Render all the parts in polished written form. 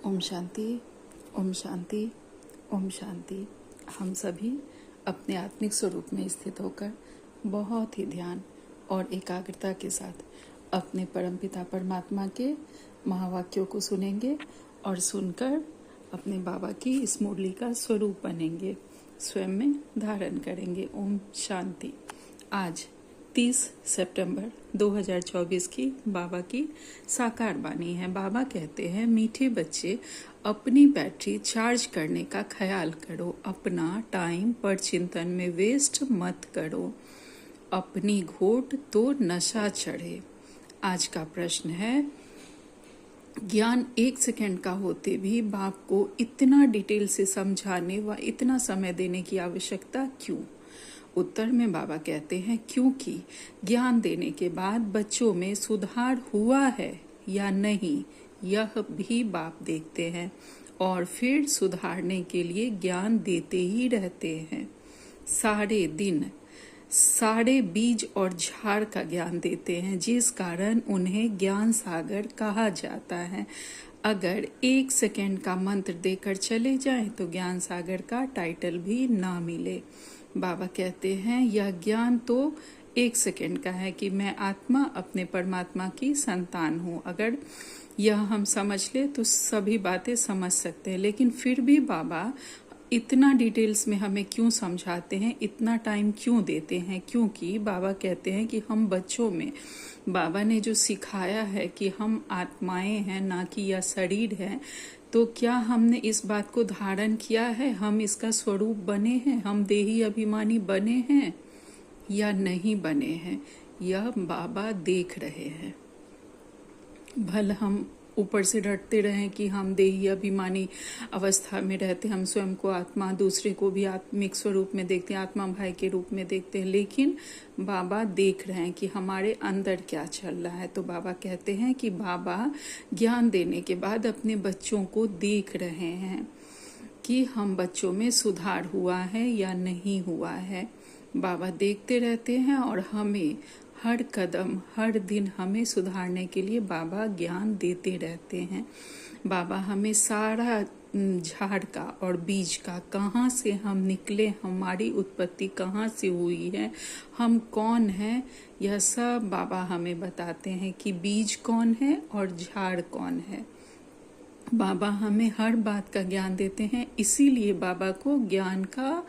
ओम शांति, ओम शांति, ओम शांति। हम सभी अपने आत्मिक स्वरूप में स्थित होकर बहुत ही ध्यान और एकाग्रता के साथ अपने परमपिता परमात्मा के महावाक्यों को सुनेंगे और सुनकर अपने बाबा की इस मुरली का स्वरूप बनेंगे, स्वयं में धारण करेंगे। ओम शांति। आज 30 सितंबर 2024 की बाबा की साकार वाणी है। बाबा कहते हैं, मीठे बच्चे अपनी बैटरी चार्ज करने का ख्याल करो, अपना टाइम पर चिंतन में वेस्ट मत करो, अपनी घोट तो नशा चढ़े। आज का प्रश्न है, ज्ञान 1 सेकंड का होते भी बाप को इतना डिटेल से समझाने व इतना समय देने की आवश्यकता क्यों? उत्तर में बाबा कहते हैं, क्योंकि ज्ञान देने के बाद बच्चों में सुधार हुआ है या नहीं, यह भी बाप देखते हैं और फिर सुधारने के लिए ज्ञान देते ही रहते हैं। सारे दिन सारे बीज और झाड़ का ज्ञान देते हैं, जिस कारण उन्हें ज्ञान सागर कहा जाता है। अगर 1 सेकंड का मंत्र देकर चले जाएं तो ज्ञान सागर का टाइटल भी ना मिले। बाबा कहते हैं, यह ज्ञान तो 1 सेकंड का है कि मैं आत्मा अपने परमात्मा की संतान हूँ। अगर यह हम समझ ले तो सभी बातें समझ सकते हैं, लेकिन फिर भी बाबा इतना डिटेल्स में हमें क्यों समझाते हैं, इतना टाइम क्यों देते हैं? क्योंकि बाबा कहते हैं कि हम बच्चों में बाबा ने जो सिखाया है कि हम आत्माएं हैं, ना कि यह शरीर है, तो क्या हमने इस बात को धारण किया है? हम इसका स्वरूप बने हैं, हम देही अभिमानी बने हैं या नहीं बने हैं? यह बाबा देख रहे हैं। भले हम ऊपर से डरते रहें कि हम देही अभिमानी अवस्था में रहते, हम स्वयं को आत्मा, दूसरे को भी आत्मिक स्वरूप में देखते हैं, आत्मा भाई के रूप में देखते हैं, लेकिन बाबा देख रहे हैं कि हमारे अंदर क्या चल रहा है। तो बाबा कहते हैं कि बाबा ज्ञान देने के बाद अपने बच्चों को देख रहे हैं कि हम बच्चों में सुधार हुआ है या नहीं हुआ है। बाबा देखते रहते हैं और हमें हर कदम, हर दिन हमें सुधारने के लिए बाबा ज्ञान देते रहते हैं। बाबा हमें सारा झाड़ का और बीज का, कहाँ से हम निकले, हमारी उत्पत्ति कहाँ से हुई है, हम कौन हैं, यह सब बाबा हमें बताते हैं कि बीज कौन है और झाड़ कौन है। बाबा हमें हर बात का ज्ञान देते हैं, इसीलिए बाबा को ज्ञान का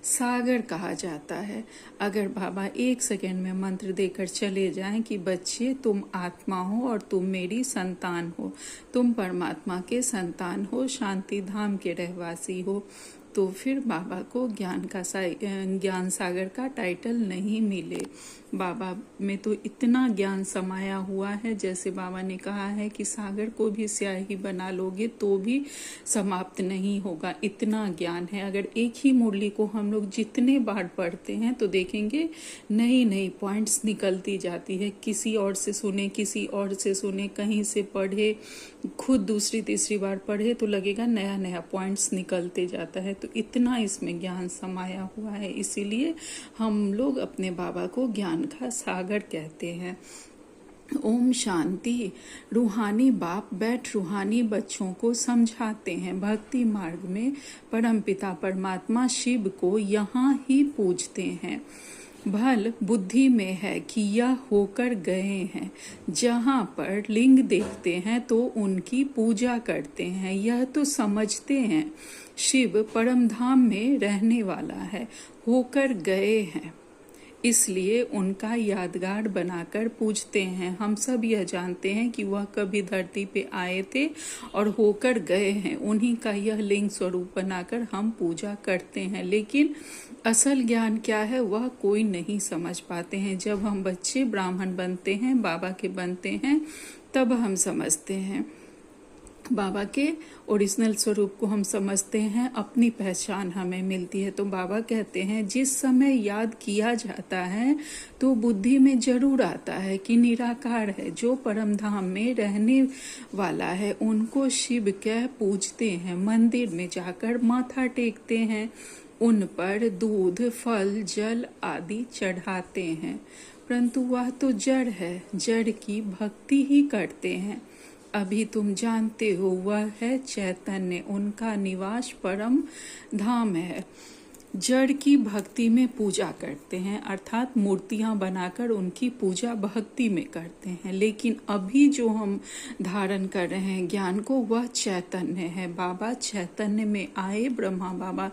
सागर कहा जाता है। अगर बाबा 1 सेकंड में मंत्र देकर चले जाएं कि बच्चे तुम आत्मा हो और तुम मेरी संतान हो, तुम परमात्मा के संतान हो, शांति धाम के रहवासी हो, तो फिर बाबा को ज्ञान सागर का टाइटल नहीं मिले। बाबा में तो इतना ज्ञान समाया हुआ है, जैसे बाबा ने कहा है कि सागर को भी स्याही बना लोगे तो भी समाप्त नहीं होगा, इतना ज्ञान है। अगर एक ही मुरली को हम लोग जितने बार पढ़ते हैं तो देखेंगे नई नई पॉइंट्स निकलती जाती है। किसी और से सुने, किसी और से सुने, कहीं से पढ़े, खुद दूसरी तीसरी बार पढ़े तो लगेगा नया नया पॉइंट्स निकलते जाता है। तो इतना इसमें ज्ञान समाया हुआ है, इसीलिए हम लोग अपने बाबा को ज्ञान का सागर कहते हैं। ओम शांति। रूहानी बाप बैठ रूहानी बच्चों को समझाते हैं। भक्ति मार्ग में परमपिता परमात्मा शिव को यहाँ ही पूजते हैं। भल बुद्धि में है कि यह होकर गए हैं, जहाँ पर लिंग देखते हैं तो उनकी पूजा करते हैं। यह तो समझते हैं शिव परम धाम में रहने वाला है, होकर गए हैं, इसलिए उनका यादगार बनाकर पूजते हैं। हम सब यह जानते हैं कि वह कभी धरती पे आए थे और होकर गए हैं, उन्हीं का यह लिंग स्वरूप बनाकर हम पूजा करते हैं। लेकिन असल ज्ञान क्या है वह कोई नहीं समझ पाते हैं। जब हम बच्चे ब्राह्मण बनते हैं, बाबा के बनते हैं, तब हम समझते हैं बाबा के ओरिजिनल स्वरूप को, हम समझते हैं, अपनी पहचान हमें मिलती है। तो बाबा कहते हैं, जिस समय याद किया जाता है तो बुद्धि में जरूर आता है कि निराकार है, जो परम धाम में रहने वाला है, उनको शिव कह पूजते हैं। मंदिर में जाकर माथा टेकते हैं, उन पर दूध, फल, जल आदि चढ़ाते हैं, परंतु वह तो जड़ है, जड़ की भक्ति ही करते हैं। अभी तुम जानते हो वह है चैतन्य, उनका निवास परम धाम है। जड़ की भक्ति में पूजा करते हैं, अर्थात मूर्तियां बनाकर उनकी पूजा भक्ति में करते हैं, लेकिन अभी जो हम धारण कर रहे हैं ज्ञान को, वह चैतन्य है। बाबा चैतन्य में आए, ब्रह्मा बाबा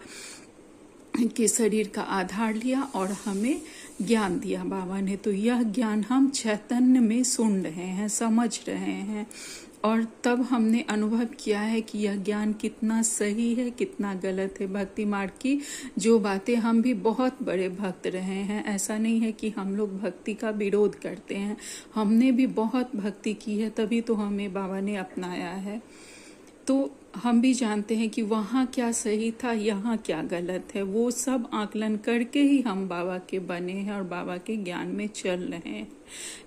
के शरीर का आधार लिया और हमें ज्ञान दिया बाबा ने। तो यह ज्ञान हम चैतन्य में सुन रहे हैं, समझ रहे हैं, और तब हमने अनुभव किया है कि यह ज्ञान कितना सही है, कितना गलत है। भक्ति मार्ग की जो बातें, हम भी बहुत बड़े भक्त रहे हैं, ऐसा नहीं है कि हम लोग भक्ति का विरोध करते हैं, हमने भी बहुत भक्ति की है, तभी तो हमें बाबा ने अपनाया है। तो हम भी जानते हैं कि वहाँ क्या सही था, यहाँ क्या गलत है, वो सब आकलन करके ही हम बाबा के बने हैं और बाबा के ज्ञान में चल रहे हैं।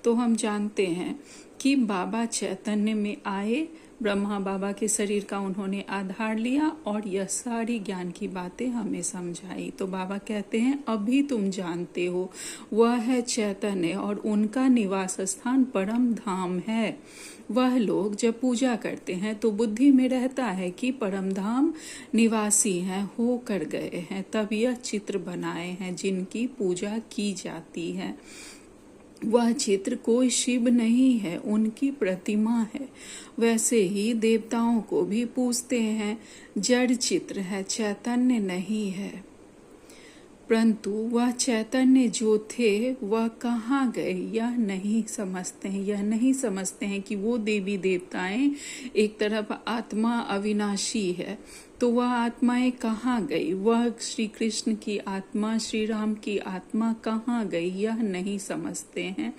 तो हम जानते हैं कि बाबा चैतन्य में आए, ब्रह्मा बाबा के शरीर का उन्होंने आधार लिया और यह सारी ज्ञान की बातें हमें समझाई। तो बाबा कहते हैं अभी तुम जानते हो वह है चैतन्य और उनका निवास स्थान परम धाम है। वह लोग जब पूजा करते हैं तो बुद्धि में रहता है कि परम धाम निवासी हैं, हो कर गए हैं, तब यह चित्र बनाए हैं जिनकी पूजा की जाती है। वह चित्र कोई शिव नहीं है, उनकी प्रतिमा है। वैसे ही देवताओं को भी पूजते हैं, जड़ चित्र है, चैतन्य नहीं है। परंतु वह चैतन्य जो थे वह कहाँ गए, यह नहीं समझते हैं। यह नहीं समझते हैं कि वो देवी देवताएं, एक तरफ आत्मा अविनाशी है, तो वह आत्माएं कहाँ गई, वह श्री कृष्ण की आत्मा, श्री राम की आत्मा कहाँ गई, यह नहीं समझते हैं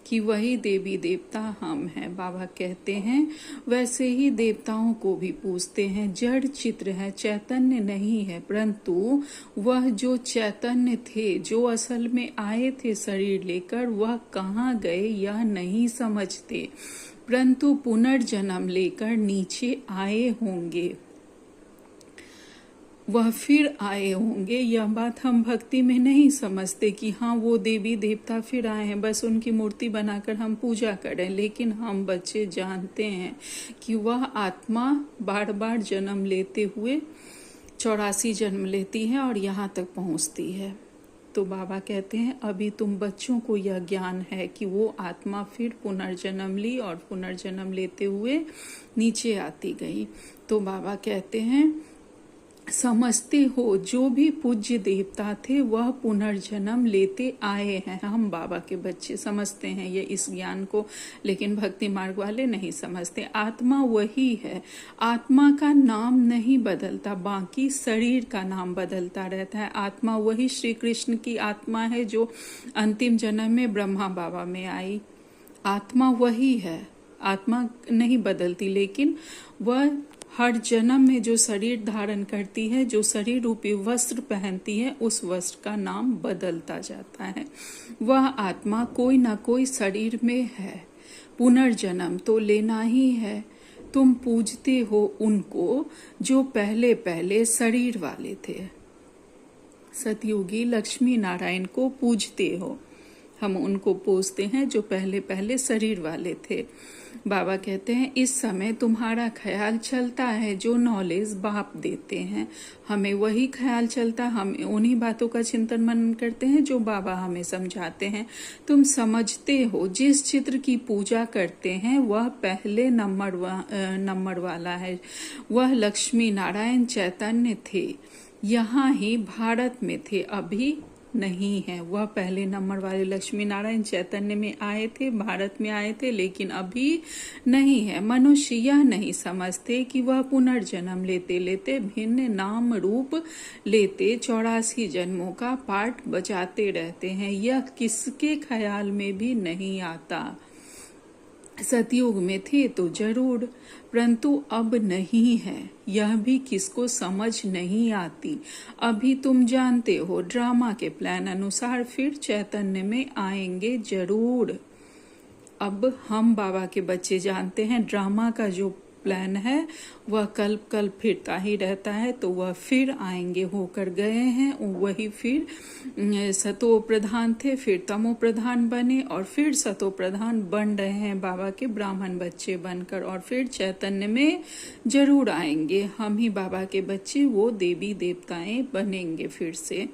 कि वही देवी देवता हम हैं। बाबा कहते हैं वैसे ही देवताओं को भी पूजते हैं, जड़ चित्र है, चैतन्य नहीं है। परंतु वह जो चैतन्य थे, जो असल में आए थे शरीर लेकर, वह कहाँ गए यह नहीं समझते, परंतु पुनर्जन्म लेकर नीचे आए होंगे, वह फिर आए होंगे। यह बात हम भक्ति में नहीं समझते कि हाँ वो देवी देवता फिर आए हैं, बस उनकी मूर्ति बनाकर हम पूजा करें। लेकिन हम बच्चे जानते हैं कि वह आत्मा बार बार जन्म लेते हुए 84 जन्म लेती है और यहाँ तक पहुँचती है। तो बाबा कहते हैं अभी तुम बच्चों को यह ज्ञान है कि वो आत्मा फिर पुनर्जन्म ली और पुनर्जन्म लेते हुए नीचे आती गई। तो बाबा कहते हैं समझते हो जो भी पूज्य देवता थे वह पुनर्जन्म लेते आए हैं। हम बाबा के बच्चे समझते हैं ये इस ज्ञान को, लेकिन भक्ति मार्ग वाले नहीं समझते। आत्मा वही है, आत्मा का नाम नहीं बदलता, बाकी शरीर का नाम बदलता रहता है। आत्मा वही श्री कृष्ण की आत्मा है जो अंतिम जन्म में ब्रह्मा बाबा में आई, आत्मा वही है, आत्मा नहीं बदलती, लेकिन वह हर जन्म में जो शरीर धारण करती है, जो शरीर रूपी वस्त्र पहनती है, उस वस्त्र का नाम बदलता जाता है। वह आत्मा कोई ना कोई शरीर में है, पुनर्जन्म तो लेना ही है। तुम पूजते हो उनको जो पहले पहले शरीर वाले थे, सतयुगी लक्ष्मी नारायण को पूजते हो, हम उनको पूजते हैं जो पहले पहले शरीर वाले थे। बाबा कहते हैं इस समय तुम्हारा ख्याल चलता है जो नॉलेज बाप देते हैं, हमें वही ख्याल चलता, हम उन्हीं बातों का चिंतन मनन करते हैं जो बाबा हमें समझाते हैं। तुम समझते हो जिस चित्र की पूजा करते हैं वह पहले नंबर वाला है, वह लक्ष्मी नारायण चैतन्य थे, यहाँ ही भारत में थे, अभी नहीं है। वह पहले नंबर वाले लक्ष्मी नारायण चैतन्य में आए थे, भारत में आए थे, लेकिन अभी नहीं है। मनुष्य यह नहीं समझते कि वह पुनर्जन्म लेते लेते भिन्न नाम रूप लेते 84 जन्मों का पाठ बजाते रहते हैं, यह किसके ख्याल में भी नहीं आता। सतयुग में थे तो जरूर, परंतु अब नहीं है, यह भी किसको समझ नहीं आती। अभी तुम जानते हो ड्रामा के प्लान अनुसार फिर चैतन्य में आएंगे जरूर। अब हम बाबा के बच्चे जानते हैं ड्रामा का जो प्लान है वह कल्प फिरता ही रहता है, तो वह फिर आएंगे, होकर गए हैं। वही फिर सतो प्रधान थे, फिर तमो प्रधान बने और फिर सतो प्रधान बन रहे हैं बाबा के ब्राह्मण बच्चे बनकर, और फिर चैतन्य में जरूर आएंगे। हम ही बाबा के बच्चे वो देवी देवताएं बनेंगे फिर से,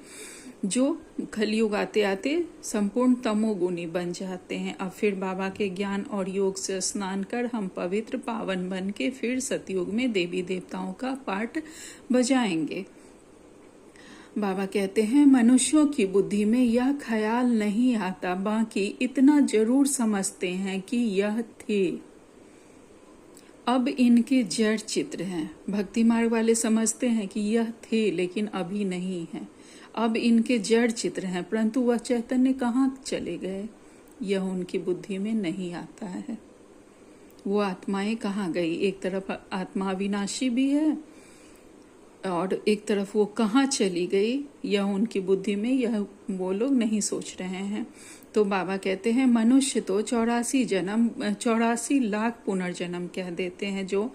जो कलयुग आते आते संपूर्ण तमोगुणी बन जाते हैं। अब फिर बाबा के ज्ञान और योग से स्नान कर हम पवित्र पावन बन के फिर सतयुग में देवी देवताओं का पाठ बजाएंगे। बाबा कहते हैं मनुष्यों की बुद्धि में यह ख्याल नहीं आता, बाकी इतना जरूर समझते हैं कि यह थे। अब इनके जड़ चित्र हैं। भक्ति मार्ग वाले समझते हैं कि यह थे लेकिन अभी नहीं है। अब इनके जड़ चित्र हैं, परंतु वह चैतन्य कहाँ चले गए, यह उनकी बुद्धि में नहीं आता है। वो आत्माएं कहाँ गई? एक तरफ आत्मा अविनाशी भी है और एक तरफ वो कहाँ चली गई, यह उनकी बुद्धि में, यह वो लोग नहीं सोच रहे हैं। तो बाबा कहते हैं मनुष्य तो 84 लाख पुनर्जन्म कह देते हैं, जो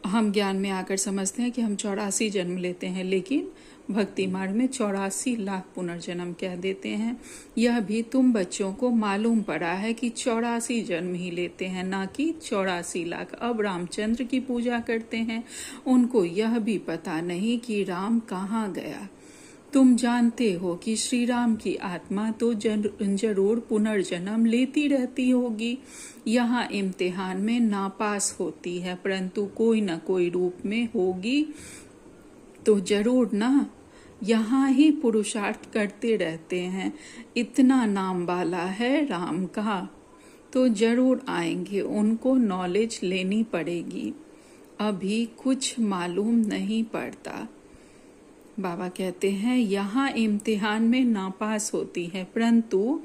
हम ज्ञान में आकर समझते हैं कि हम 84 जन्म लेते हैं, लेकिन भक्ति मार्ग में 84 लाख पुनर्जन्म कह देते हैं। यह भी तुम बच्चों को मालूम पड़ा है कि 84 जन्म ही लेते हैं, ना कि 84 लाख। अब रामचंद्र की पूजा करते हैं, उनको यह भी पता नहीं कि राम कहाँ गया। तुम जानते हो कि श्री राम की आत्मा तो जरूर पुनर्जन्म लेती रहती होगी। यहाँ इम्तिहान में नापास होती है, परंतु कोई न कोई रूप में होगी तो जरूर ना। यहाँ ही पुरुषार्थ करते रहते हैं, इतना नाम वाला है राम का, तो जरूर आएंगे, उनको नॉलेज लेनी पड़ेगी, अभी कुछ मालूम नहीं पड़ता। बाबा कहते हैं यहाँ इम्तिहान में नापास होती है, परंतु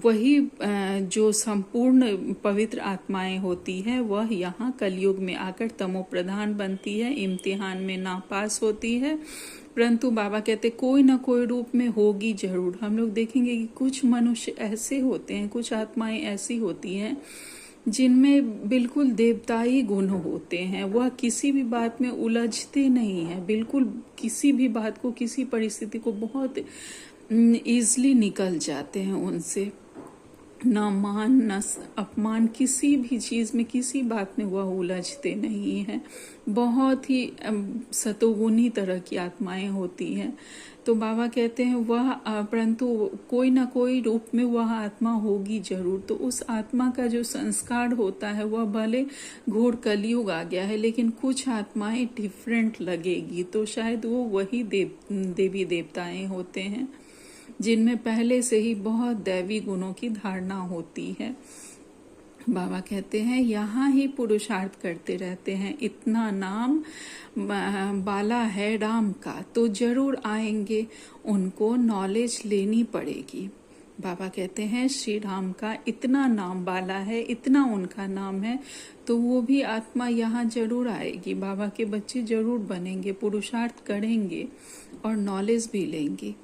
वही जो संपूर्ण पवित्र आत्माएं होती है वह यहाँ कलयुग में आकर तमो प्रधान बनती है, इम्तिहान में नापास होती है। परंतु बाबा कहते कोई ना कोई रूप में होगी जरूर। हम लोग देखेंगे कि कुछ मनुष्य ऐसे होते हैं, कुछ आत्माएं ऐसी होती हैं जिनमें बिल्कुल देवताई गुण होते हैं। वह किसी भी बात में उलझते नहीं हैं, बिल्कुल किसी भी बात को, किसी परिस्थिति को बहुत इजली निकल जाते हैं उनसे। न मान न अपमान, किसी भी चीज में, किसी बात में वह उलझते नहीं हैं। बहुत ही सतोगुनी तरह की आत्माएं होती हैं। तो बाबा कहते हैं वह, परंतु कोई ना कोई रूप में वह आत्मा होगी जरूर। तो उस आत्मा का जो संस्कार होता है वह भले घोर कलयुग आ गया है, लेकिन कुछ आत्माएं डिफरेंट लगेगी, तो शायद वो वही देवी देवताएं होते हैं जिनमें पहले से ही बहुत दैवी गुणों की धारणा होती है। बाबा कहते हैं यहाँ ही पुरुषार्थ करते रहते हैं, इतना नाम बाला है राम का, तो जरूर आएंगे, उनको नॉलेज लेनी पड़ेगी। बाबा कहते हैं श्री राम का इतना नाम बाला है, इतना उनका नाम है, तो वो भी आत्मा यहाँ जरूर आएगी, बाबा के बच्चे जरूर बनेंगे, पुरुषार्थ करेंगे और नॉलेज भी लेंगे।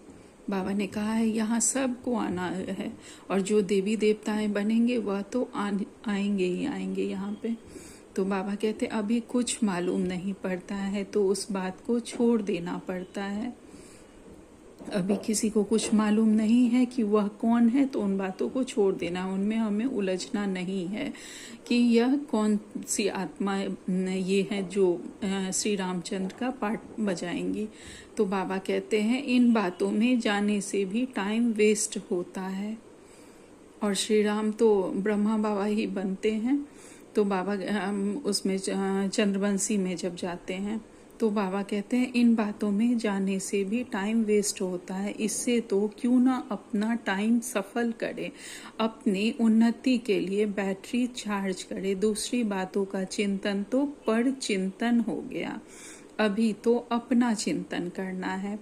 बाबा ने कहा है यहाँ सबको आना है, और जो देवी देवताएं बनेंगे वह तो आएंगे ही आएंगे यहाँ पे। तो बाबा कहते अभी कुछ मालूम नहीं पड़ता है, तो उस बात को छोड़ देना पड़ता है। अभी किसी को कुछ मालूम नहीं है कि वह कौन है, तो उन बातों को छोड़ देना, उनमें हमें उलझना नहीं है कि यह कौन सी आत्मा ये है जो श्री रामचंद्र का पाठ बजाएंगी। तो बाबा कहते हैं इन बातों में जाने से भी टाइम वेस्ट होता है, और श्री राम तो ब्रह्मा बाबा ही बनते हैं। तो बाबा उसमें चंद्रवंशी में जब जाते हैं तो बाबा कहते हैं इन बातों में जाने से भी टाइम वेस्ट होता है, इससे तो क्यों ना अपना टाइम सफल करे, अपनी उन्नति के लिए बैटरी चार्ज करे। दूसरी बातों का चिंतन तो पर चिंतन हो गया, अभी तो अपना चिंतन करना है।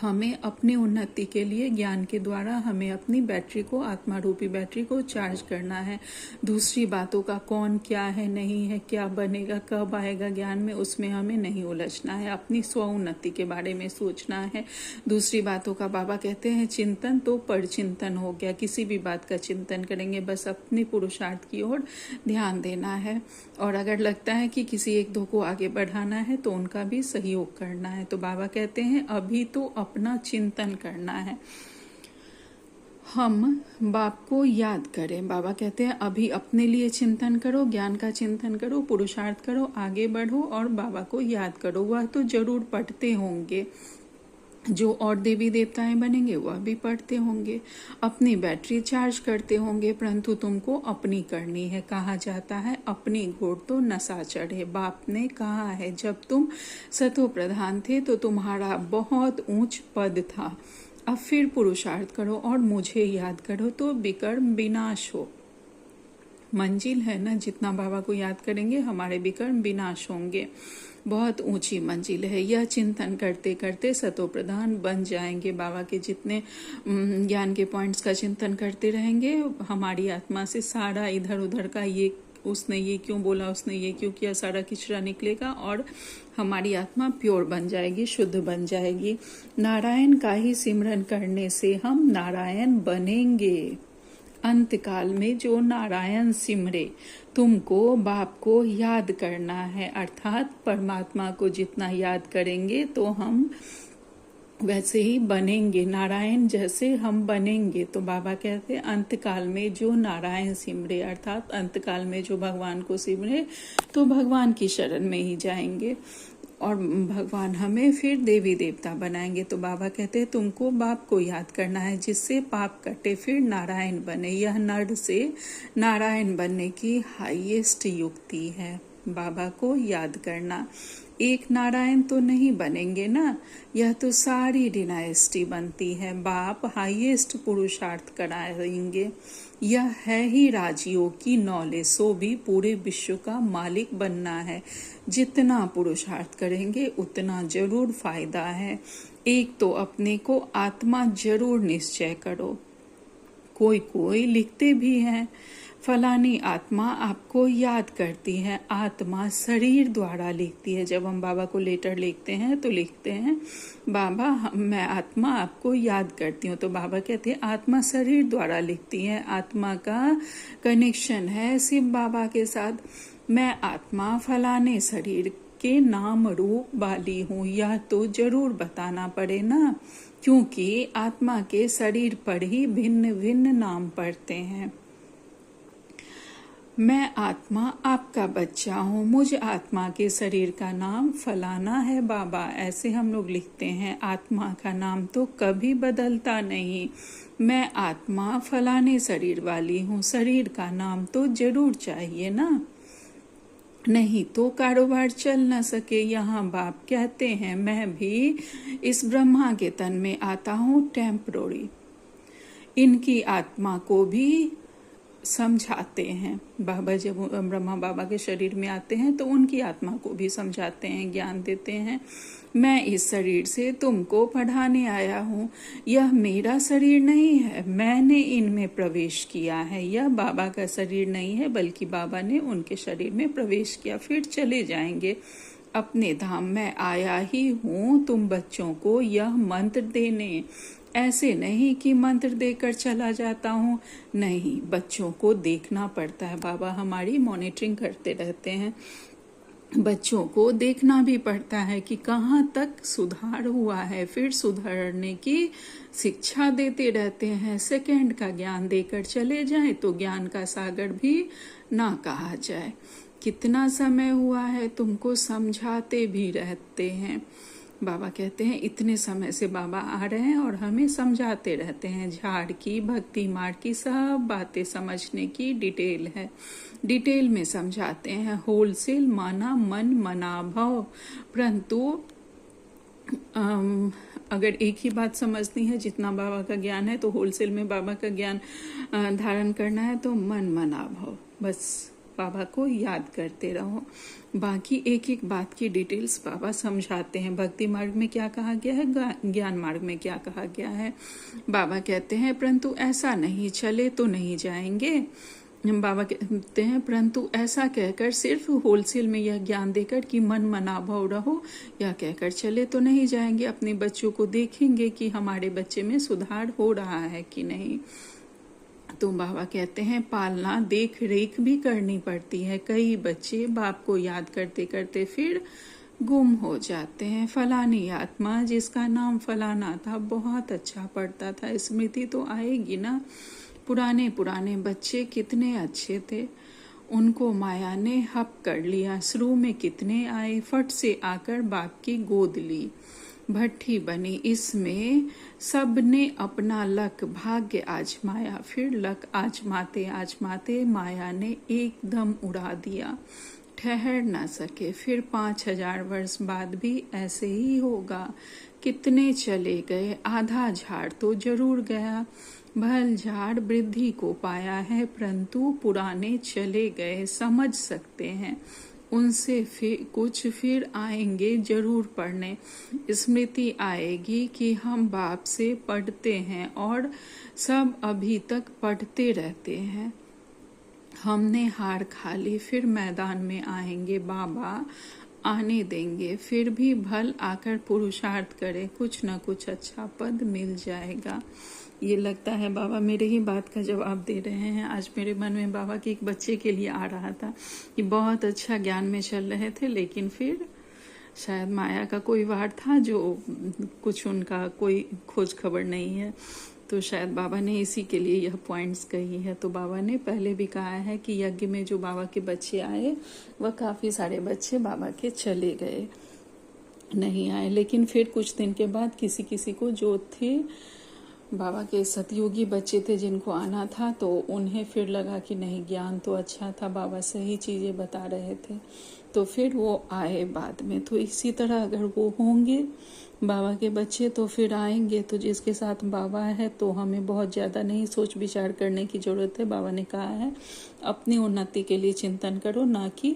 हमें अपनी उन्नति के लिए ज्ञान के द्वारा हमें अपनी बैटरी को, आत्मा रूपी बैटरी को चार्ज करना है। दूसरी बातों का कौन क्या है, नहीं है, क्या बनेगा, कब आएगा ज्ञान में, उसमें हमें नहीं उलझना है। अपनी स्व उन्नति के बारे में सोचना है। दूसरी बातों का बाबा कहते हैं चिंतन तो परचिंतन हो गया। किसी भी बात का चिंतन करेंगे, बस अपने पुरुषार्थ की ओर ध्यान देना है। और अगर लगता है कि किसी एक दो को आगे बढ़ाना है तो उनका भी सहयोग करना है। तो बाबा कहते हैं अभी तो अपना चिंतन करना है। हम बाप को याद करें। बाबा कहते हैं अभी अपने लिए चिंतन करो, ज्ञान का चिंतन करो, पुरुषार्थ करो, आगे बढ़ो और बाबा को याद करो। वह तो जरूर पढ़ते होंगे, जो और देवी देवताएं बनेंगे वह भी पढ़ते होंगे, अपनी बैटरी चार्ज करते होंगे, परंतु तुमको अपनी करनी है। कहा जाता है अपनी घोड़ तो नशा चढ़े। बाप ने कहा है जब तुम सतो प्रधान थे तो तुम्हारा बहुत ऊंच पद था। अब फिर पुरुषार्थ करो और मुझे याद करो तो विकर्म विनाश हो। मंजिल है ना, जितना बाबा को याद करेंगे हमारे विकर्म विनाश होंगे। बहुत ऊंची मंजिल है। यह चिंतन करते करते सतो प्रधान बन जाएंगे। बाबा के जितने ज्ञान के पॉइंट्स का चिंतन करते रहेंगे, हमारी आत्मा से सारा इधर उधर का, ये उसने ये क्यों बोला, उसने ये क्यों किया, सारा किचरा निकलेगा और हमारी आत्मा प्योर बन जाएगी, शुद्ध बन जाएगी। नारायण का ही सिमरन करने से हम नारायण बनेंगे। अंतकाल में जो नारायण सिमरे, तुमको बाप को याद करना है। अर्थात परमात्मा को जितना याद करेंगे तो हम वैसे ही बनेंगे, नारायण जैसे हम बनेंगे। तो बाबा कहते हैं अंतकाल में जो नारायण सिमरे, अर्थात अंतकाल में जो भगवान को सिमरे तो भगवान की शरण में ही जाएंगे और भगवान हमें फिर देवी देवता बनाएंगे। तो बाबा कहते हैं तुमको बाप को याद करना है, जिससे पाप कटे, फिर नारायण बने। यह नर से नारायण बनने की हाईएस्ट युक्ति है, बाबा को याद करना। एक नारायण तो नहीं बनेंगे ना, यह तो सारी डिनाइस्टी बनती है। बाप हाईएस्ट पुरुषार्थ कराएंगे। यह है ही राजयोग की नॉलेज, सो भी पूरे विश्व का मालिक बनना है। जितना पुरुषार्थ करेंगे उतना जरूर फायदा है। एक तो अपने को आत्मा जरूर निश्चय करो। कोई लिखते भी हैं फलानी आत्मा आपको याद करती है। आत्मा शरीर द्वारा लिखती है। जब हम बाबा को लेटर लिखते हैं तो लिखते हैं बाबा मैं आत्मा आपको याद करती हूँ। तो बाबा कहते हैं आत्मा शरीर द्वारा लिखती है। आत्मा का कनेक्शन है सिर्फ बाबा के साथ। मैं आत्मा फलाने शरीर के नाम रूप वाली हूँ, यह तो जरूर बताना पड़े ना, क्योंकि आत्मा के शरीर पर ही भिन्न भिन्न नाम पड़ते हैं। मैं आत्मा आपका बच्चा हूँ, मुझ आत्मा के शरीर का नाम फलाना है बाबा, ऐसे हम लोग लिखते हैं। आत्मा का नाम तो कभी बदलता नहीं। मैं आत्मा फलाने शरीर वाली हूँ, शरीर का नाम तो जरूर चाहिए ना, नहीं तो कारोबार चल न सके। यहाँ बाप कहते हैं मैं भी इस ब्रह्मा के तन में आता हूँ टेम्पररी। इनकी आत्मा को भी समझाते हैं। बाबा जब ब्रह्मा बाबा के शरीर में आते हैं तो उनकी आत्मा को भी समझाते हैं, ज्ञान देते हैं। मैं इस शरीर से तुमको पढ़ाने आया हूँ। यह मेरा शरीर नहीं है, मैंने इनमें प्रवेश किया है। यह बाबा का शरीर नहीं है, बल्कि बाबा ने उनके शरीर में प्रवेश किया, फिर चले जाएंगे अपने धाम। मैं आया ही हूँ तुम बच्चों को यह मंत्र देने। ऐसे नहीं कि मंत्र देकर चला जाता हूँ, नहीं, बच्चों को देखना पड़ता है। बाबा हमारी मॉनिटरिंग करते रहते हैं। बच्चों को देखना भी पड़ता है कि कहाँ तक सुधार हुआ है, फिर सुधारने की शिक्षा देते रहते हैं। सेकंड का ज्ञान देकर चले जाएं तो ज्ञान का सागर भी ना कहा जाए। कितना समय हुआ है तुमको समझाते भी रहते हैं। बाबा कहते हैं इतने समय से बाबा आ रहे हैं और हमें समझाते रहते हैं। झाड़ की, भक्ति मार्ग की सब बातें समझने की डिटेल है, डिटेल में समझाते हैं। होलसेल माना मन मना भाव, परंतु अगर एक ही बात समझनी है, जितना बाबा का ज्ञान है तो होलसेल में बाबा का ज्ञान धारण करना है तो मन मना भाव, बस बाबा को याद करते रहो। बाकी एक एक बात की डिटेल्स बाबा समझाते हैं। भक्ति मार्ग में क्या कहा गया है, ज्ञान मार्ग में क्या कहा गया है। बाबा कहते हैं परंतु ऐसा नहीं, चले तो नहीं जाएंगे। बाबा कहते हैं परंतु ऐसा कहकर सिर्फ होलसेल में यह ज्ञान देकर कि मन मनाभव रहो, यह कहकर चले तो नहीं जाएंगे। अपने बच्चों को देखेंगे कि हमारे बच्चे में सुधार हो रहा है कि नहीं। तो बाबा कहते हैं पालना देख रेख भी करनी पड़ती है। कई बच्चे बाप को याद करते करते फिर गुम हो जाते हैं। फलानी आत्मा जिसका नाम फलाना था बहुत अच्छा पढ़ता था, स्मृति तो आएगी ना। पुराने पुराने बच्चे कितने अच्छे थे, उनको माया ने हप कर लिया। शुरू में कितने आए, फट से आकर बाप की गोद ली, भट्ठी बनी। इसमें सबने अपना लक भाग्य आजमाया। फिर लक आजमाते आजमाते माया ने एकदम उड़ा दिया, ठहर न सके। फिर 5000 वर्ष बाद भी ऐसे ही होगा। कितने चले गए, आधा झाड़ तो जरूर गया। भल झाड़ वृद्धि को पाया है, परंतु पुराने चले गए। समझ सकते हैं उनसे फिर आएंगे जरूर पढ़ने। स्मृति आएगी कि हम बाप से पढ़ते हैं और सब अभी तक पढ़ते रहते हैं। हमने हार खा ली, फिर मैदान में आएंगे, बाबा आने देंगे। फिर भी भल आकर पुरुषार्थ करे, कुछ न कुछ अच्छा पद मिल जाएगा। ये लगता है बाबा मेरे ही बात का जवाब दे रहे हैं। आज मेरे मन में बाबा के एक बच्चे के लिए आ रहा था कि बहुत अच्छा ज्ञान में चल रहे थे, लेकिन फिर शायद माया का कोई वार था जो कुछ उनका कोई खोज खबर नहीं है। तो शायद बाबा ने इसी के लिए यह पॉइंट्स कही है। तो बाबा ने पहले भी कहा है कि यज्ञ में जो बाबा के बच्चे आए वह काफी सारे बच्चे बाबा के चले गए, नहीं आए। लेकिन फिर कुछ दिन के बाद किसी किसी को जो थे बाबा के सतयुगी बच्चे थे जिनको आना था, तो उन्हें फिर लगा कि नहीं ज्ञान तो अच्छा था, बाबा सही चीजें बता रहे थे, तो फिर वो आए बाद में। तो इसी तरह अगर वो होंगे बाबा के बच्चे तो फिर आएंगे। तो जिसके साथ बाबा है तो हमें बहुत ज्यादा नहीं सोच विचार करने की जरूरत है। बाबा ने कहा है अपनी उन्नति के लिए चिंतन करो, ना कि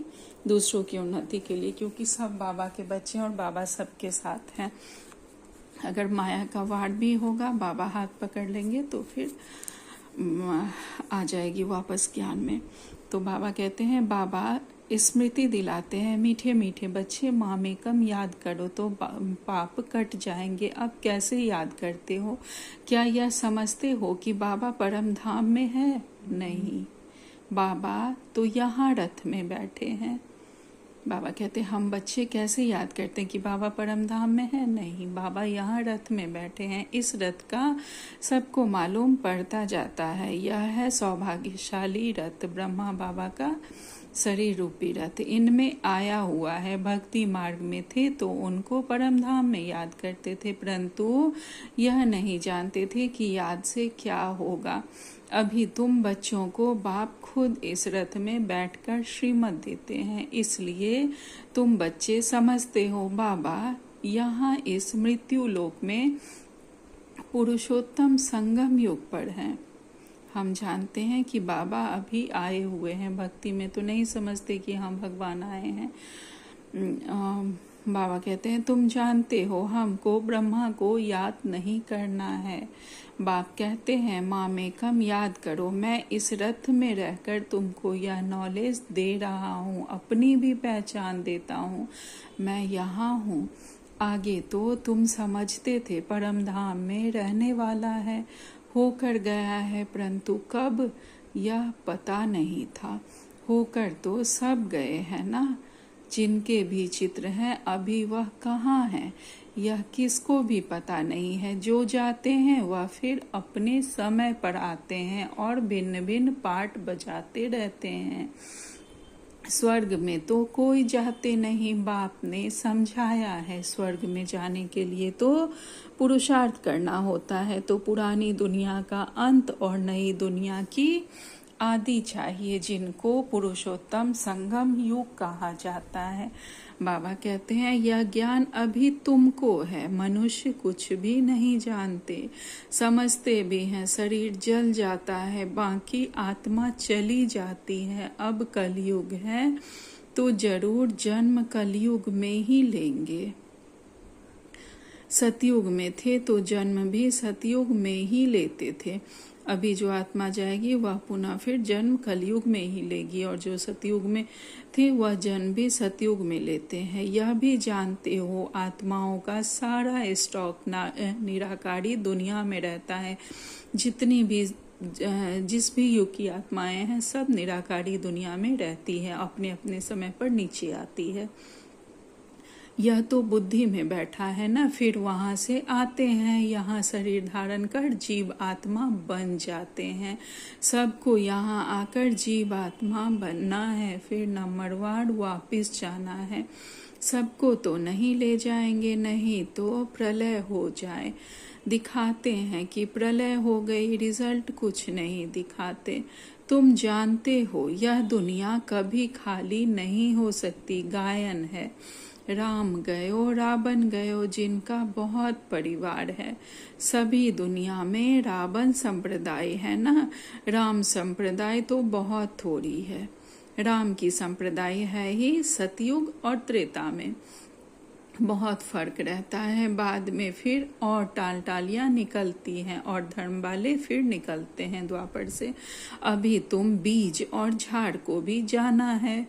दूसरों की उन्नति के लिए, क्योंकि सब बाबा के बच्चे हैं और बाबा सबके साथ हैं। अगर माया का वार भी होगा, बाबा हाथ पकड़ लेंगे तो फिर आ जाएगी वापस ज्ञान में। तो बाबा कहते हैं, बाबा स्मृति दिलाते हैं, मीठे मीठे बच्चे माँ में कम याद करो तो पाप कट जाएंगे। अब कैसे याद करते हो? क्या यह समझते हो कि बाबा परम धाम में है? नहीं, बाबा तो यहाँ रथ में बैठे हैं। बाबा कहते हम बच्चे कैसे याद करते हैं कि बाबा परम धाम में है? नहीं, बाबा यहाँ रथ में बैठे हैं। इस रथ का सबको मालूम पड़ता जाता है। यह है सौभाग्यशाली रथ, ब्रह्मा बाबा का शरीर रूपी रथ। इनमें आया हुआ है। भक्ति मार्ग में थे तो उनको परम धाम में याद करते थे, परंतु यह नहीं जानते थे कि याद से क्या होगा। अभी तुम बच्चों को बाप खुद इस रथ में बैठकर श्रीमत देते हैं, इसलिए तुम बच्चे समझते हो बाबा यहाँ इस मृत्यु लोक में पुरुषोत्तम संगम युग पर हैं। हम जानते हैं कि बाबा अभी आए हुए हैं। भक्ति में तो नहीं समझते कि हम भगवान आए हैं। बाबा कहते हैं तुम जानते हो हमको ब्रह्मा को याद नहीं करना है। बाप कहते हैं माँ में कम याद करो। मैं इस रथ में रहकर तुमको यह नॉलेज दे रहा हूँ, अपनी भी पहचान देता हूँ। मैं यहाँ हूँ। आगे तो तुम समझते थे परम धाम में रहने वाला है, होकर गया है, परंतु कब यह पता नहीं था। होकर तो सब गए हैं ना। जिनके भी चित्र हैं अभी वह कहाँ हैं यह किसको भी पता नहीं है। जो जाते हैं वह फिर अपने समय पर आते हैं और भिन्न भिन्न पार्ट बजाते रहते हैं। स्वर्ग में तो कोई जाते नहीं, बाप ने समझाया है। स्वर्ग में जाने के लिए तो पुरुषार्थ करना होता है। तो पुरानी दुनिया का अंत और नई दुनिया की आदि चाहिए, जिनको पुरुषोत्तम संगम युग कहा जाता है। बाबा कहते हैं यह ज्ञान अभी तुमको है, मनुष्य कुछ भी नहीं जानते, समझते भी हैं शरीर जल जाता है, बाकी आत्मा चली जाती है। अब कलयुग है तो जरूर जन्म कलयुग में ही लेंगे। सतयुग में थे तो जन्म भी सतयुग में ही लेते थे। अभी जो आत्मा जाएगी वह पुनः फिर जन्म कलयुग में ही लेगी, और जो सतयुग में थे वह जन्म भी सतयुग में लेते हैं। यह भी जानते हो आत्माओं का सारा स्टॉक निराकारी दुनिया में रहता है। जितनी भी जिस भी युग की आत्माएं हैं सब निराकारी दुनिया में रहती है, अपने अपने समय पर नीचे आती है। यह तो बुद्धि में बैठा है ना, फिर वहां से आते हैं, यहाँ शरीर धारण कर जीव आत्मा बन जाते हैं। सबको यहाँ आकर जीव आत्मा बनना है, फिर नंबरवार वापिस जाना है। सबको तो नहीं ले जाएंगे, नहीं तो प्रलय हो जाए। दिखाते हैं कि प्रलय हो गई, रिजल्ट कुछ नहीं दिखाते। तुम जानते हो यह दुनिया कभी खाली नहीं हो सकती, गायन है। राम गयो रावण गयो, जिनका बहुत परिवार है। सभी दुनिया में रावण संप्रदाय है ना, राम संप्रदाय तो बहुत थोड़ी है। राम की संप्रदाय है ही सतयुग और त्रेता में, बहुत फर्क रहता है। बाद में फिर और टालियां निकलती हैं और धर्म वाले फिर निकलते हैं द्वापर से। अभी तुम बीज और झाड़ को भी जाना है।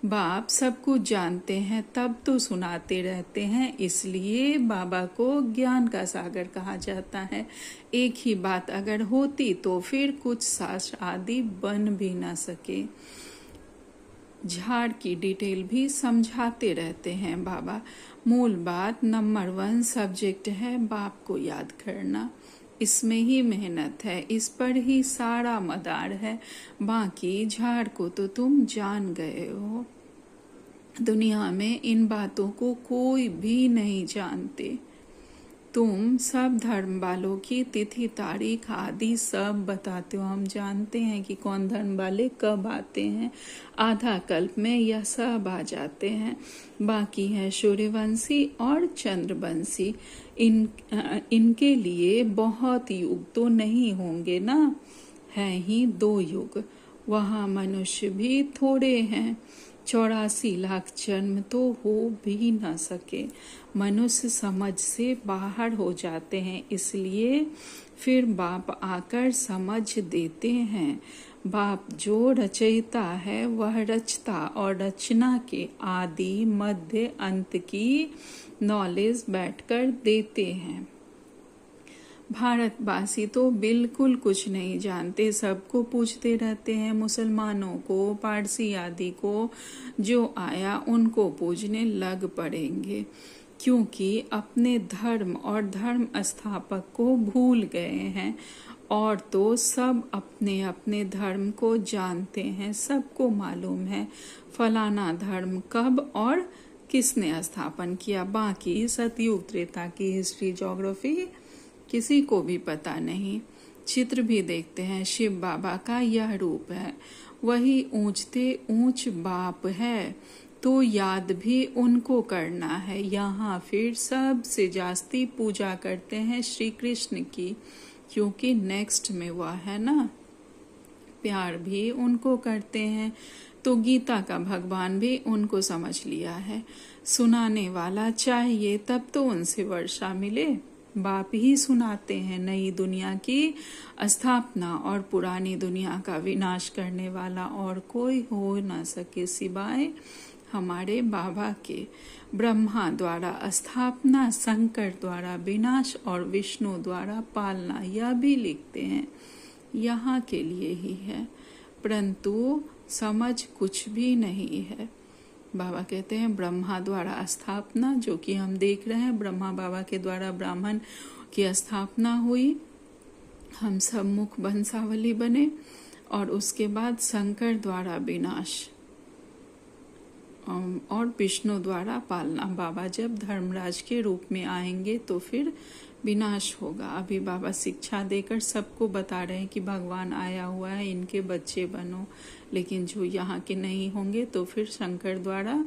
बाप सब कुछ जानते हैं तब तो सुनाते रहते हैं, इसलिए बाबा को ज्ञान का सागर कहा जाता है। एक ही बात अगर होती तो फिर कुछ शास्त्र आदि बन भी ना सके। झाड़ की डिटेल भी समझाते रहते हैं बाबा। मूल बात नंबर 1 सब्जेक्ट है बाप को याद करना, इसमें ही मेहनत है, इस पर ही सारा मदार है। बाकी झाड़ को तो तुम जान गए हो। दुनिया में इन बातों को कोई भी नहीं जानते। तुम सब धर्म वालों की तिथि तारीख आदि सब बताते हो, हम जानते हैं कि कौन धर्म वाले कब आते हैं। आधा कल्प में यह सब आ जाते हैं। बाकी है सूर्यवंशी और चंद्रवंशी, इनके लिए बहुत युग तो नहीं होंगे ना, है ही 2 युग। वहाँ मनुष्य भी थोड़े हैं, 84 लाख जन्म तो हो भी ना सके। मनुष्य समझ से बाहर हो जाते हैं, इसलिए फिर बाप आकर समझ देते हैं। बाप जो रचयिता है वह रचता और रचना के आदि मध्य अंत की नॉलेज बैठकर देते हैं। भारतवासी तो बिल्कुल कुछ नहीं जानते, सबको पूछते रहते हैं। मुसलमानों को, पारसी आदि को जो आया उनको पूजने लग पड़ेंगे, क्योंकि अपने धर्म और धर्म स्थापक को भूल गए हैं। और तो सब अपने अपने धर्म को जानते हैं, सबको मालूम है फलाना धर्म कब और किसने स्थापन किया। बाकी सतयुग त्रेता की हिस्ट्री ज्योग्राफी किसी को भी पता नहीं। चित्र भी देखते हैं, शिव बाबा का यह रूप है, वही ऊंचते ऊंच बाप है, तो याद भी उनको करना है। यहाँ फिर सबसे जास्ती पूजा करते हैं श्री कृष्ण की, क्योंकि नेक्स्ट में वह है ना। प्यार भी उनको करते हैं, तो गीता का भगवान भी उनको समझ लिया है। सुनाने वाला चाहिए तब तो उनसे वर्षा मिले। बाप ही सुनाते हैं नई दुनिया की स्थापना और पुरानी दुनिया का विनाश करने वाला और कोई हो न सके सिवाय हमारे बाबा के। ब्रह्मा द्वारा स्थापना, शंकर द्वारा विनाश और विष्णु द्वारा पालना, यह भी लिखते हैं, यहाँ के लिए ही है, परंतु समझ कुछ भी नहीं है। बाबा कहते हैं ब्रह्मा द्वारा स्थापना, जो कि हम देख रहे हैं, ब्रह्मा बाबा के द्वारा ब्राह्मण की स्थापना हुई, हम सब मुख वंशावली बने, और उसके बाद शंकर द्वारा विनाश और विष्णु द्वारा पालना। बाबा जब धर्मराज के रूप में आएंगे तो फिर विनाश होगा। अभी बाबा शिक्षा देकर सबको बता रहे हैं कि भगवान आया हुआ है, इनके बच्चे बनो, लेकिन जो यहाँ के नहीं होंगे तो फिर शंकर द्वारा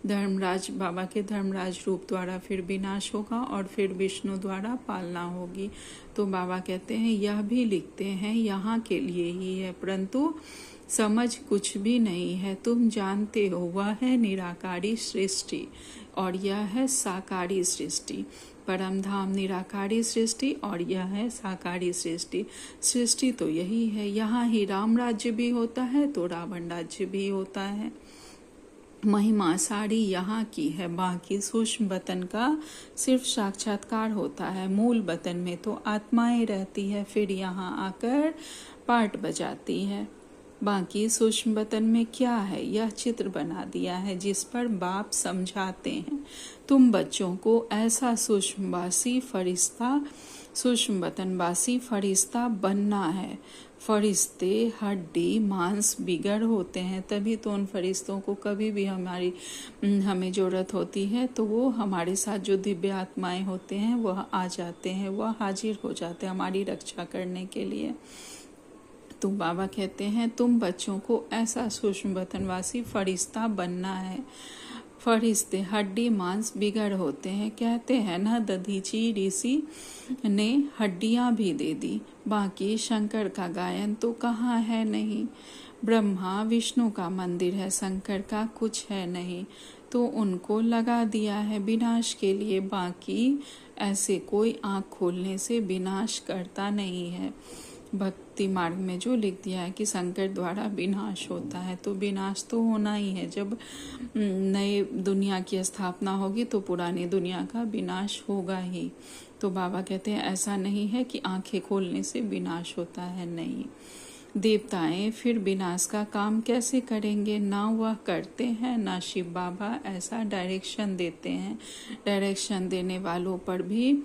धर्मराज, बाबा के धर्मराज रूप द्वारा फिर विनाश होगा और फिर विष्णु द्वारा पालना होगी। तो बाबा कहते हैं यह भी लिखते हैं यहाँ के लिए ही है, परंतु समझ कुछ भी नहीं है। तुम जानते हो वह है निराकारी सृष्टि और यह है साकारी सृष्टि। परम धाम निराकारी सृष्टि और यह है साकारी सृष्टि। सृष्टि तो यही है, यहाँ ही राम राज्य भी होता है तो रावण राज्य भी होता है। महिमा सारी यहाँ की है, बाकी सूक्ष्म वतन का सिर्फ साक्षात्कार होता है। मूल वतन में तो आत्माएं रहती है, फिर यहाँ आकर पाठ बजाती है। बाकी सूक्ष्म वतन में क्या है, यह चित्र बना दिया है जिस पर बाप समझाते हैं। तुम बच्चों को ऐसा सूक्ष्मवासी फरिश्ता, सूक्ष्म वतनवासी फरिश्ता बनना है। फरिश्ते हड्डी मांस बिगड़ होते हैं, तभी तो उन फरिश्तों को कभी भी हमें जरूरत होती है तो वो हमारे साथ जो दिव्य आत्माएं होते हैं वह आ जाते हैं, वह हाजिर हो जाते हैं हमारी रक्षा करने के लिए। तो बाबा कहते हैं तुम बच्चों को ऐसा सूक्ष्म वतनवासी फरिश्ता बनना है। फरिश्ते हड्डी मांस बिगड़ होते हैं, कहते हैं ना दधीची ऋषि ने हड्डियां भी दे दी, बाकी शंकर का गायन तो कहाँ है नहीं। ब्रह्मा विष्णु का मंदिर है, शंकर का कुछ है नहीं, तो उनको लगा दिया है विनाश के लिए। बाकी ऐसे कोई आँख खोलने से विनाश करता नहीं है। भक्ति मार्ग में जो लिख दिया है कि शंकर द्वारा विनाश होता है, तो विनाश तो होना ही है। जब नए दुनिया की स्थापना होगी तो पुरानी दुनिया का विनाश होगा ही। तो बाबा कहते हैं ऐसा नहीं है कि आंखें खोलने से विनाश होता है, नहीं। देवताएं फिर विनाश का काम कैसे करेंगे, ना वह करते हैं ना शिव बाबा ऐसा डायरेक्शन देते हैं। डायरेक्शन देने वालों पर भी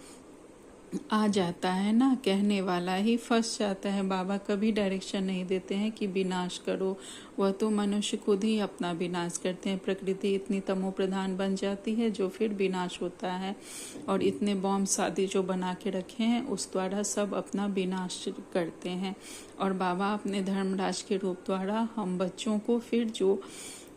आ जाता है ना, कहने वाला ही फंस जाता है। बाबा कभी डायरेक्शन नहीं देते हैं कि विनाश करो, वह तो मनुष्य खुद ही अपना विनाश करते हैं। प्रकृति इतनी तमो प्रधान बन जाती है जो फिर विनाश होता है, और इतने बॉम्ब शादी जो बना के रखे हैं उस द्वारा सब अपना विनाश करते हैं। और बाबा अपने धर्मराज के रूप द्वारा हम बच्चों को फिर जो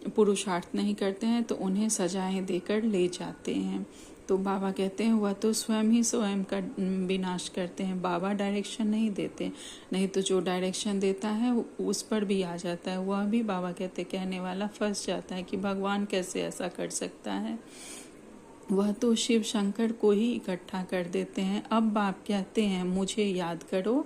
पुरुषार्थ नहीं करते हैं तो उन्हें सजाएं देकर ले जाते हैं। तो बाबा कहते हैं वह तो स्वयं ही स्वयं का विनाश करते हैं, बाबा डायरेक्शन नहीं देते। नहीं तो जो डायरेक्शन देता है उस पर भी आ जाता है, वह भी बाबा कहते कहने वाला फंस जाता है कि भगवान कैसे ऐसा कर सकता है। वह तो शिव शंकर को ही इकट्ठा कर देते हैं। अब बाप कहते हैं मुझे याद करो,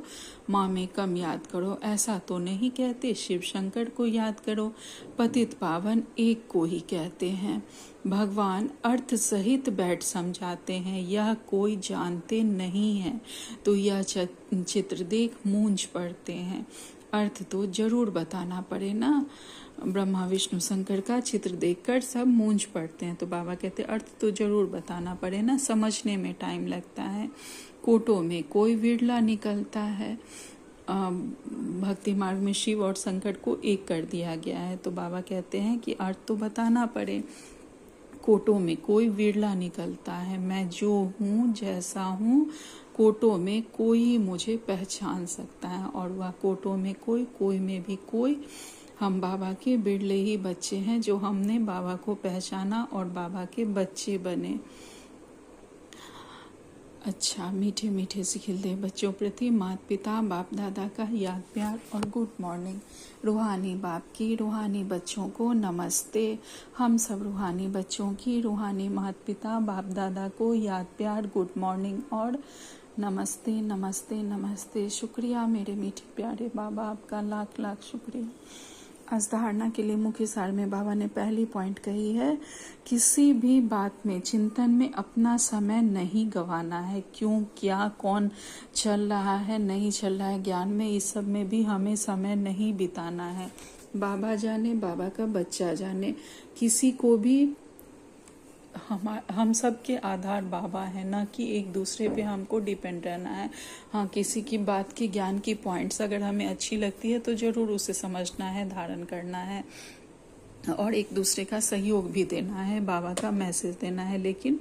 माँ में कम याद करो, ऐसा तो नहीं कहते। शिव शंकर को याद करो, पतित पावन एक को ही कहते हैं। भगवान अर्थ सहित बैठ समझाते हैं, यह कोई जानते नहीं है तो यह चित्र देख मूंझ पड़ते हैं। अर्थ तो जरूर बताना पड़े ना, ब्रह्मा विष्णु शंकर का चित्र देखकर सब मूंझ पड़ते हैं। तो बाबा कहते अर्थ तो जरूर बताना पड़े ना, समझने में टाइम लगता है। कोटों में कोई विरला निकलता है। भक्ति मार्ग में शिव और शंकर को एक कर दिया गया है। तो बाबा कहते हैं कि अर्थ तो बताना पड़े। कोटों में कोई विरला निकलता है, मैं जो हूँ जैसा हूँ, कोटों में कोई मुझे पहचान सकता है। और वह कोटों में कोई में भी कोई, हम बाबा के बिरले ही बच्चे हैं जो हमने बाबा को पहचाना और बाबा के बच्चे बने। अच्छा, मीठे मीठे से खिलते बच्चों प्रति माता पिता बाप दादा का याद प्यार और गुड मॉर्निंग। रूहानी बाप की रूहानी बच्चों को नमस्ते। हम सब रूहानी बच्चों की रूहानी माता पिता बाप दादा को याद प्यार, गुड मॉर्निंग और नमस्ते नमस्ते नमस्ते। शुक्रिया मेरे मीठे प्यारे बाबा, आपका लाख लाख शुक्रिया। आज धारणा के लिए मुख्य सार में बाबा ने पहली पॉइंट कही है, किसी भी बात में चिंतन में अपना समय नहीं गंवाना है। क्यों, क्या, कौन चल रहा है, नहीं चल रहा है, ज्ञान में इस सब में भी हमें समय नहीं बिताना है। बाबा जाने, बाबा का बच्चा जाने, किसी को भी हम सब के आधार बाबा है, ना कि एक दूसरे पे हमको डिपेंड रहना है। हाँ, किसी की बात की ज्ञान की पॉइंट्स अगर हमें अच्छी लगती है तो जरूर उसे समझना है, धारण करना है। और एक दूसरे का सहयोग भी देना है, बाबा का मैसेज देना है, लेकिन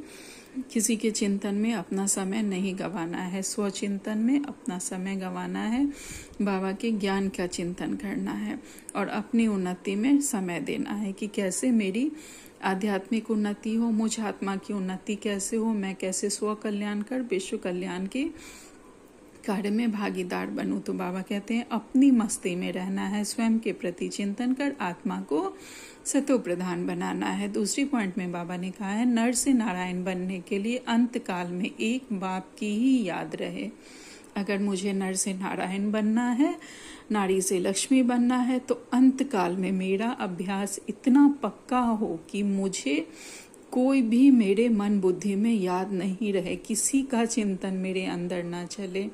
किसी के चिंतन में अपना समय नहीं गंवाना है, स्वचिंतन में अपना समय गंवाना है, बाबा के ज्ञान का चिंतन करना है और अपनी उन्नति में समय देना है कि कैसे मेरी आध्यात्मिक उन्नति हो, मुझ आत्मा की उन्नति कैसे हो, मैं कैसे स्व कल्याण कर विश्व कल्याण के कार्य में भागीदार बनूं। तो बाबा कहते हैं अपनी मस्ती में रहना है, स्वयं के प्रति चिंतन कर आत्मा को सतो प्रधान बनाना है। दूसरी पॉइंट में बाबा ने कहा है नर से नारायण बनने के लिए अंत काल में एक बाप की ही याद रहे। अगर मुझे नर से नारायण बनना है, नारी से लक्ष्मी बनना है, तो अंत काल में मेरा अभ्यास इतना पक्का हो कि मुझे कोई भी मेरे मन बुद्धि में याद नहीं रहे, किसी का चिंतन मेरे अंदर ना चले,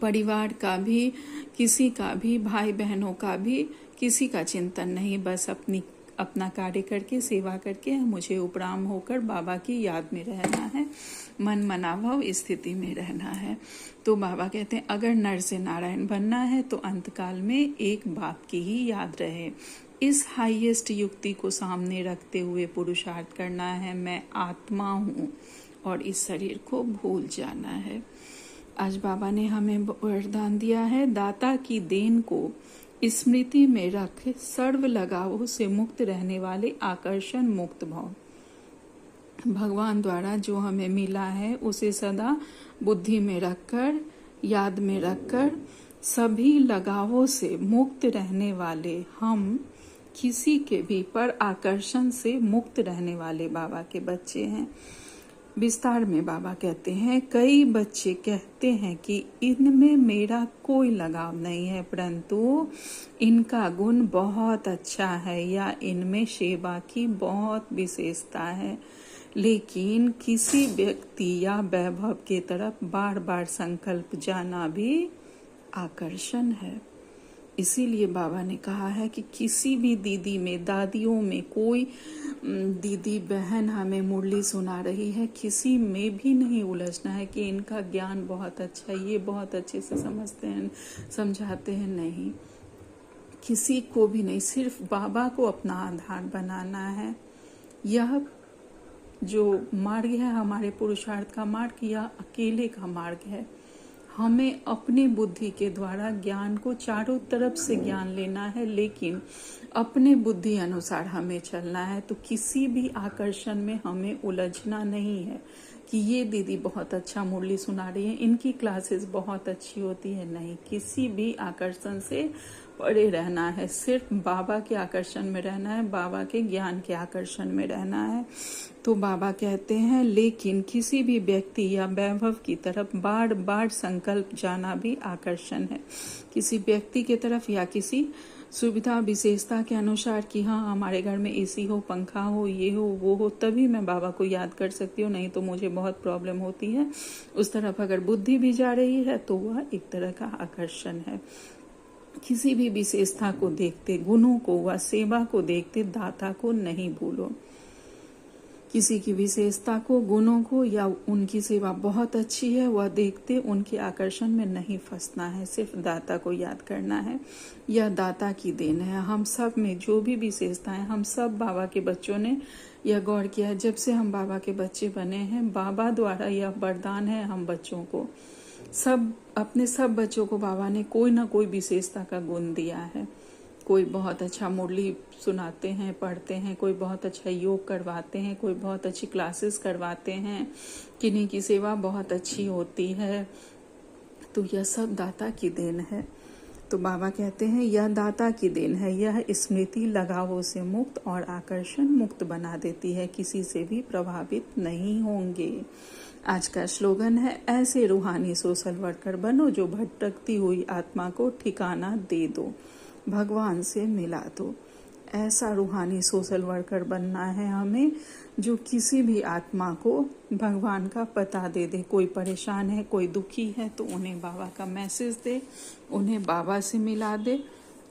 परिवार का भी, किसी का भी, भाई बहनों का भी, किसी का चिंतन नहीं, बस अपना कार्य करके, सेवा करके मुझे उपराम होकर बाबा की याद में रहना है, मन मनाभाव स्थिति में रहना है। तो बाबा कहते हैं अगर नर से नारायण बनना है तो अंतकाल में एक बाप की ही याद रहे। इस हाईएस्ट युक्ति को सामने रखते हुए पुरुषार्थ करना है। मैं आत्मा हूँ और इस शरीर को भूल जाना है। आज बाबा ने हमें वरदान दिया है दाता की देन को स्मृति में रख सर्व लगावों से मुक्त रहने वाले आकर्षण मुक्त भाव। भगवान द्वारा जो हमें मिला है उसे सदा बुद्धि में रखकर, याद में रखकर, सभी लगावों से मुक्त रहने वाले हम किसी के भी पर आकर्षण से मुक्त रहने वाले बाबा के बच्चे हैं। विस्तार में बाबा कहते हैं कई बच्चे कहते हैं कि इनमें मेरा कोई लगाव नहीं है, परंतु इनका गुण बहुत अच्छा है या इनमें सेवा की बहुत विशेषता है, लेकिन किसी व्यक्ति या वैभव के तरफ बार बार संकल्प जाना भी आकर्षण है। इसीलिए बाबा ने कहा है कि किसी भी दीदी में, दादियों में कोई दीदी बहन हमें मुरली सुना रही है, किसी में भी नहीं उलझना है कि इनका ज्ञान बहुत अच्छा है, ये बहुत अच्छे से समझते हैं, समझाते हैं, नहीं, किसी को भी नहीं, सिर्फ बाबा को अपना आधार बनाना है। यह जो मार्ग है हमारे पुरुषार्थ का मार्ग या अकेले का मार्ग है। हमें अपने बुद्धि के द्वारा ज्ञान को चारों तरफ से ज्ञान लेना है, लेकिन अपने बुद्धि अनुसार हमें चलना है। तो किसी भी आकर्षण में हमें उलझना नहीं है कि ये दीदी बहुत अच्छा मुरली सुना रही है, इनकी क्लासेस बहुत अच्छी होती है, नहीं, किसी भी आकर्षण से परे रहना है, सिर्फ बाबा के आकर्षण में रहना है, बाबा के ज्ञान के आकर्षण में रहना है। तो बाबा कहते हैं लेकिन किसी भी व्यक्ति या वैभव की तरफ बार बार संकल्प जाना भी आकर्षण है। किसी व्यक्ति की तरफ या किसी सुविधा विशेषता के अनुसार कि हाँ हमारे घर में एसी हो, पंखा हो, ये हो, वो हो, तभी मैं बाबा को याद कर सकती हूँ, नहीं तो मुझे बहुत प्रॉब्लम होती है। उस तरफ अगर बुद्धि भी जा रही है तो वह एक तरह का आकर्षण है। किसी भी विशेषता को देखते, गुणों को व सेवा को देखते दाता को नहीं भूलो। किसी की विशेषता को, गुणों को या उनकी सेवा बहुत अच्छी है वह देखते उनके आकर्षण में नहीं फंसना है, सिर्फ दाता को याद करना है। यह दाता की देन है। हम सब में जो भी विशेषताएं, हम सब बाबा के बच्चों ने यह गौर किया है, जब से हम बाबा के बच्चे बने हैं बाबा द्वारा यह वरदान है हम बच्चों को, अपने सब बच्चों को बाबा ने कोई ना कोई विशेषता का गुण दिया है। कोई बहुत अच्छा मुरली सुनाते हैं, पढ़ते हैं, कोई बहुत अच्छा योग करवाते हैं, कोई बहुत अच्छी क्लासेस करवाते हैं, किन्हीं की सेवा बहुत अच्छी होती है। तो यह सब दाता की देन है। तो बाबा कहते हैं यह दाता की देन है, यह स्मृति लगावों से मुक्त और आकर्षण मुक्त बना देती है, किसी से भी प्रभावित नहीं होंगे। आज का स्लोगन है ऐसे रूहानी सोशल वर्कर बनो जो भटकती हुई आत्मा को ठिकाना दे दो, भगवान से मिला दो। ऐसा रूहानी सोशल वर्कर बनना है हमें जो किसी भी आत्मा को भगवान का पता दे दे। कोई परेशान है, कोई दुखी है तो उन्हें बाबा का मैसेज दे, उन्हें बाबा से मिला दे,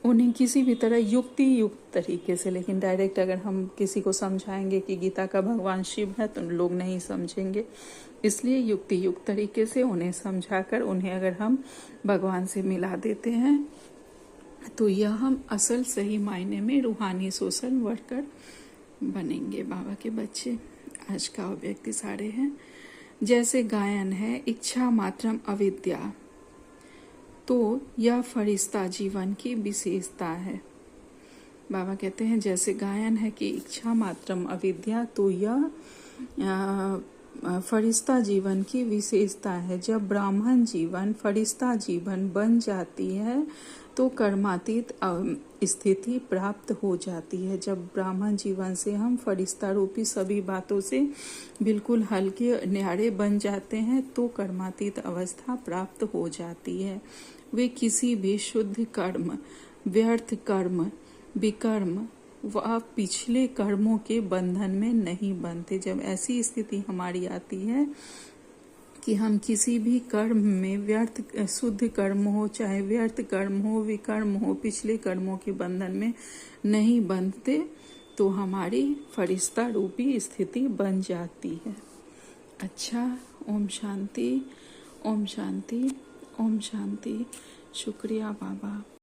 उन्हें किसी भी तरह युक्ति युक्त तरीके से, लेकिन डायरेक्ट अगर हम किसी को समझाएंगे कि गीता का भगवान शिव है तो लोग नहीं समझेंगे, इसलिए युक्ति युक्त तरीके से उन्हें समझाकर उन्हें अगर हम भगवान से मिला देते हैं तो यह हम असल सही मायने में रूहानी सोशल वर्कर बनेंगे बाबा के बच्चे। आज का व्यक्ति सारे हैं। जैसे गायन है इच्छा मात्रम अविद्या, तो यह फरिश्ता जीवन की विशेषता है। बाबा कहते हैं जैसे गायन है कि इच्छा मात्रम अविद्या, तो यह फरिश्ता जीवन की विशेषता है। जब ब्राह्मण जीवन फरिश्ता जीवन बन जाती है तो कर्मातीत स्थिति प्राप्त हो जाती है। जब ब्राह्मण जीवन से हम फरिश्ता रूपी सभी बातों से बिल्कुल हल्के न्यारे बन जाते हैं तो कर्मातीत अवस्था प्राप्त हो जाती है। वे किसी भी शुद्ध कर्म, व्यर्थ कर्म, विकर्म व पिछले कर्मों के बंधन में नहीं बनते। जब ऐसी स्थिति हमारी आती है कि हम किसी भी कर्म में व्यर्थ शुद्ध कर्म हो चाहे व्यर्थ कर्म हो, विकर्म हो, पिछले कर्मों के बंधन में नहीं बनते, तो हमारी फरिश्ता रूपी स्थिति बन जाती है। अच्छा, ओम शांति, ओम शांति, ओम शांति। शुक्रिया बाबा।